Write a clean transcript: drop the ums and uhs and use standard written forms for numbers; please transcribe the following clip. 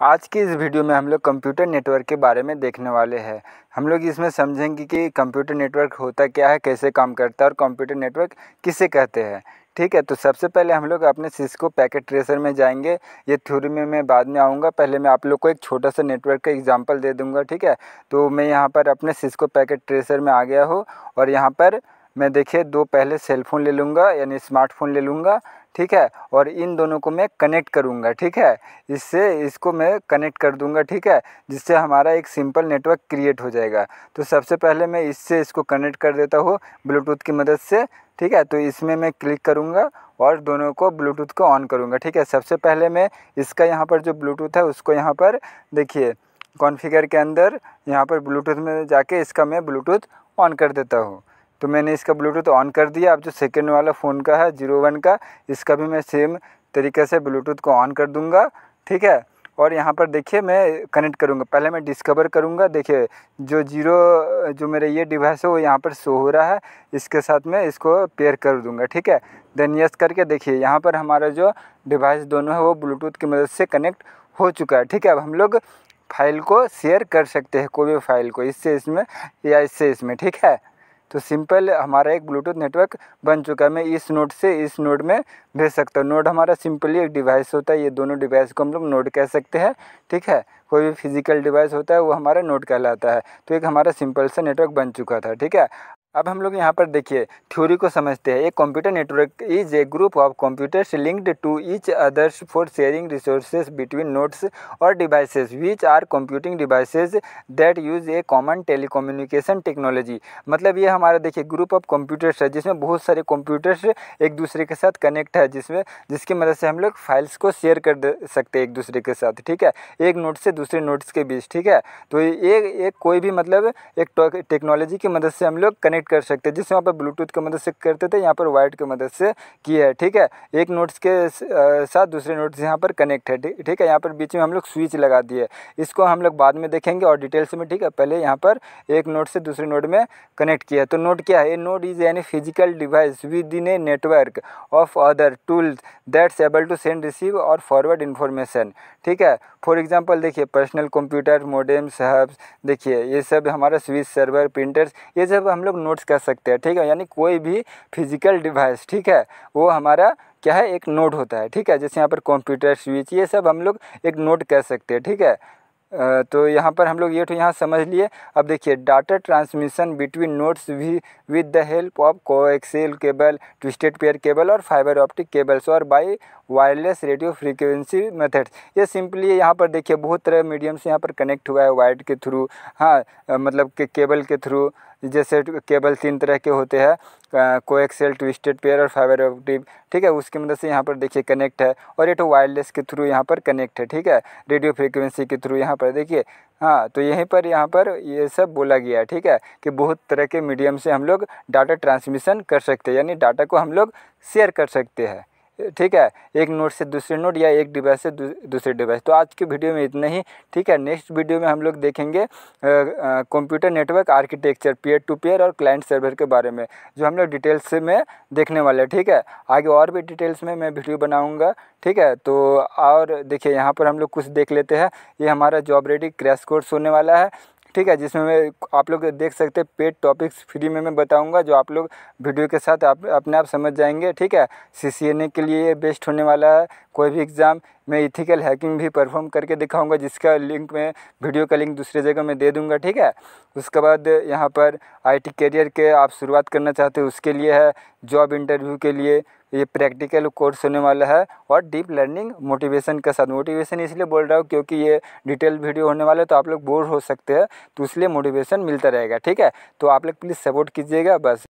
आज की इस वीडियो में हम लोग कंप्यूटर नेटवर्क के बारे में देखने वाले हैं। हम लोग इसमें समझेंगे कि कंप्यूटर नेटवर्क होता क्या है, कैसे काम करता है और कंप्यूटर नेटवर्क किसे कहते हैं। ठीक है, तो सबसे पहले हम लोग अपने सिस्को पैकेट ट्रेसर में जाएंगे। ये थ्योरी में मैं बाद में आऊँगा, पहले मैं आप लोग को एक छोटा सा नेटवर्क का एग्जांपल दे दूँगा। ठीक है, तो मैं यहाँ पर अपने सिस्को पैकेट ट्रेसर में आ गया हूँ और यहाँ पर मैं देखिए दो पहले सेलफ़ोन ले लूँगा, यानी स्मार्टफोन ले लूँगा। ठीक है, और इन दोनों को मैं कनेक्ट करूँगा। ठीक है, इसको मैं कनेक्ट कर दूँगा। ठीक है, जिससे हमारा एक सिंपल नेटवर्क क्रिएट हो जाएगा। तो सबसे पहले मैं इसको कनेक्ट कर देता हूँ ब्लूटूथ की मदद से। ठीक है, तो इसमें मैं क्लिक करूँगा और दोनों को ब्लूटूथ को ऑन करूँगा। ठीक है, सबसे पहले मैं इसका यहाँ पर जो ब्लूटूथ है उसको यहाँ पर देखिए कॉन्फ़िगर के अंदर यहाँ पर ब्लूटूथ में जाके इसका मैं ब्लूटूथ ऑन कर देता हूँ। तो मैंने इसका ब्लूटूथ ऑन कर दिया। अब जो सेकेंड वाला फ़ोन का है 01 का, इसका भी मैं सेम तरीके से ब्लूटूथ को ऑन कर दूंगा। ठीक है, और यहाँ पर देखिए मैं कनेक्ट करूँगा। पहले मैं डिस्कवर करूँगा। देखिए जो मेरा ये डिवाइस है वो यहाँ पर शो हो रहा है, इसके साथ में इसको पेयर कर दूँगा। ठीक है, देन यस करके देखिए यहाँ पर हमारा जो डिवाइस दोनों है वो ब्लूटूथ की मदद से कनेक्ट हो चुका है। ठीक है, अब हम लोग फाइल को शेयर कर सकते हैं, कोई भी फाइल को, इससे इसमें या इससे इसमें। ठीक है, तो सिंपल हमारा एक ब्लूटूथ नेटवर्क बन चुका है। मैं इस नोड से इस नोड में भेज सकता हूँ। नोड हमारा सिंपली एक डिवाइस होता है, ये दोनों डिवाइस को हम लोग नोड कह सकते हैं। ठीक है, कोई भी फिजिकल डिवाइस होता है वो हमारा नोड कहलाता है। तो एक हमारा सिंपल सा नेटवर्क बन चुका था। ठीक है, अब हम लोग यहाँ पर देखिए थ्योरी को समझते हैं। एक computer network is a group of computers linked to each others for sharing resources between nodes और devices which are computing devices that use a common telecommunication technology. मतलब ये हमारा देखिए ग्रुप ऑफ कंप्यूटर्स है जिसमें बहुत सारे कंप्यूटर्स एक दूसरे के साथ कनेक्ट है, जिसकी मदद से हम लोग फाइल्स को शेयर कर सकते हैं एक दूसरे के साथ। ठीक है, एक नोड से दूसरे नोड्स के बीच। ठीक है, तो ये कोई भी मतलब एक टेक्नोलॉजी की मदद से हम लोग कनेक्ट कर सकते हैं। जिससे वहाँ पर ब्लूटूथ की मदद से करते थे, यहाँ पर वायर्ड की मदद से किया है। ठीक है, एक नोड्स के साथ दूसरे नोड्स यहाँ पर कनेक्ट है। ठीक है, यहाँ पर बीच में हम लोग स्विच लगा दिए, इसको हम लोग बाद में देखेंगे और डिटेल्स में। ठीक है, पहले यहाँ पर एक नोड से दूसरे नोड में कनेक्ट किया। तो नोड क्या है? A node is any physical device within a network of other tools that's able to send, receive और फॉरवर्ड इन्फॉर्मेशन। ठीक है, फॉर एग्जाम्पल देखिए पर्सनल कंप्यूटर, मोडेम्स, हब्स, देखिए ये सब हमारा स्विच, सर्वर, प्रिंटर्स, ये सब हम लोग नोड्स कर सकते हैं। ठीक है, यानी कोई भी फिजिकल डिवाइस, ठीक है, वो हमारा क्या है? एक नोड होता है। ठीक है, जैसे यहाँ पर कंप्यूटर, स्विच, ये सब हम लोग एक नोड कह सकते हैं। ठीक है, तो यहाँ पर हम लोग ये तो यहाँ समझ लिए। अब देखिए डाटा ट्रांसमिशन बिटवीन नोड्स भी with the help of coaxial cable, twisted pair cable और फाइबर ऑप्टिक केबल्स और by wireless radio frequency methods. ये सिंपली यहाँ पर देखिए बहुत तरह मीडियम से यहाँ पर कनेक्ट हुआ है, वायर्ड के थ्रू, हाँ मतलब केबल के थ्रू। जैसे केबल 3 तरह के होते हैं, कोएक्सियल, ट्विस्टेड पेयर और फाइबर ऑप्टिक। ठीक है, उसकी मदद से यहाँ पर देखिए कनेक्ट है। और ये तो वायरलेस के थ्रू यहाँ पर कनेक्ट है। ठीक है, रेडियो फ्रीक्वेंसी के थ्रू यहाँ पर देखिए, हाँ तो यहीं पर यहाँ पर ये सब बोला गया है। ठीक है, कि बहुत तरह के मीडियम से हम लोग डाटा ट्रांसमिशन कर सकते हैं, यानी डाटा को हम लोग शेयर कर सकते हैं। ठीक है, एक नोड से दूसरे नोड या एक डिवाइस से दूसरे डिवाइस। तो आज के वीडियो में इतना ही। ठीक है, नेक्स्ट वीडियो में हम लोग देखेंगे computer network architecture, peer to peer और क्लाइंट सर्वर के बारे में, जो हम लोग डिटेल्स में देखने वाले हैं। ठीक है, आगे और भी डिटेल्स में मैं वीडियो बनाऊंगा। ठीक है, तो और देखिए यहाँ पर हम लोग कुछ देख लेते हैं। ये हमारा जॉब रेडी क्रैश कोर्स होने वाला है। ठीक है, जिसमें मैं आप लोग देख सकते हैं पेड टॉपिक्स फ्री में मैं बताऊंगा, जो आप लोग वीडियो के साथ आप अपने आप समझ जाएंगे। ठीक है, CCNA के लिए ये बेस्ट होने वाला है। कोई भी एग्ज़ाम मैं इथिकल हैकिंग भी परफॉर्म करके दिखाऊंगा, जिसका लिंक मैं वीडियो का लिंक दूसरे जगह में दे दूंगा। ठीक है, उसके बाद यहाँ पर IT करियर के आप शुरुआत करना चाहते हो उसके लिए है, जॉब इंटरव्यू के लिए ये प्रैक्टिकल कोर्स होने वाला है, और डीप लर्निंग मोटिवेशन के साथ। मोटिवेशन इसलिए बोल रहा हूँ क्योंकि ये डिटेल वीडियो होने वाला है, तो आप लोग बोर हो सकते हैं, तो इसलिए मोटिवेशन मिलता रहेगा। ठीक है, तो आप लोग प्लीज़ सपोर्ट कीजिएगा बस।